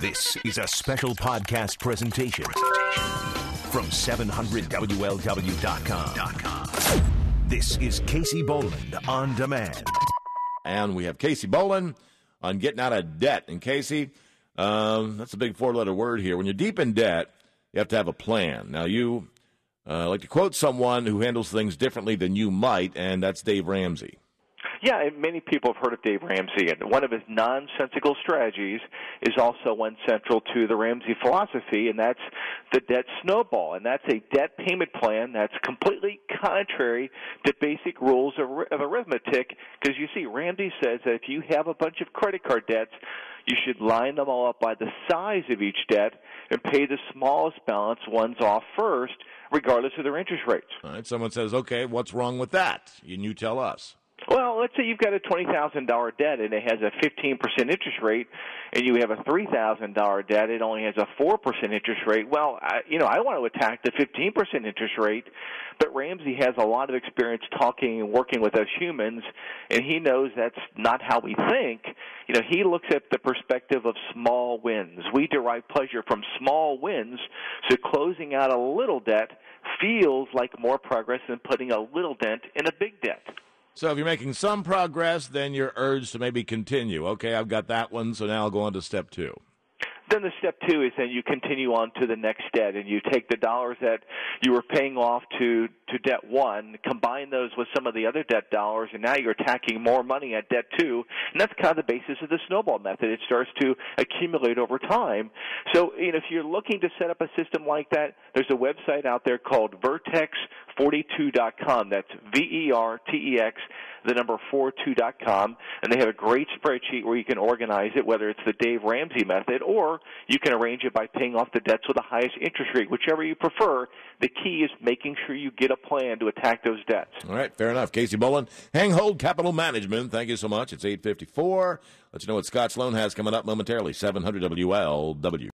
This is a special podcast presentation from 700WLW.com. This is Casey Boland On Demand. And we have Casey Boland on getting out of debt. And Casey, that's a big four-letter word here. When you're deep in debt, you have to have a plan. Now, you like to quote someone who handles things differently than you might, and that's Dave Ramsey. Yeah, and many people have heard of Dave Ramsey, and one of his nonsensical strategies is also one central to the Ramsey philosophy, and that's the debt snowball, and that's a debt payment plan that's completely contrary to basic rules of arithmetic, because you see, Ramsey says that if you have a bunch of credit card debts, you should line them all up by the size of each debt and pay the smallest balance ones off first, regardless of their interest rates. All right, someone says, okay, what's wrong with that? And you tell us. Well, let's say you've got a $20,000 debt and it has a 15% interest rate, and you have a $3,000 debt, it only has a 4% interest rate. Well, I want to attack the 15% interest rate, but Ramsey has a lot of experience talking and working with us humans, and he knows that's not how we think. He looks at the perspective of small wins. We derive pleasure from small wins, so closing out a little debt feels like more progress than putting a little dent in a big debt. So if you're making some progress, then you're urged to maybe continue. Okay, I've got that one, so now I'll go on to step two. Then the step two is then you continue on to the next debt, and you take the dollars that you were paying off to debt one, combine those with some of the other debt dollars, and now you're attacking more money at debt two, and that's kind of the basis of the snowball method. It starts to accumulate over time. So if you're looking to set up a system like that, there's a website out there called Vertex42.com. That's VERTEX, the number 42.com, and they have a great spreadsheet where you can organize it, whether it's the Dave Ramsey method or you can arrange it by paying off the debts with the highest interest rate, whichever you prefer. The key is making sure you get a plan to attack those debts. All right, fair enough. Casey Boland, Hang-Hold Capital Management. Thank you so much. It's 8:54. Let you know what Scott Sloan has coming up momentarily, 700 WLW.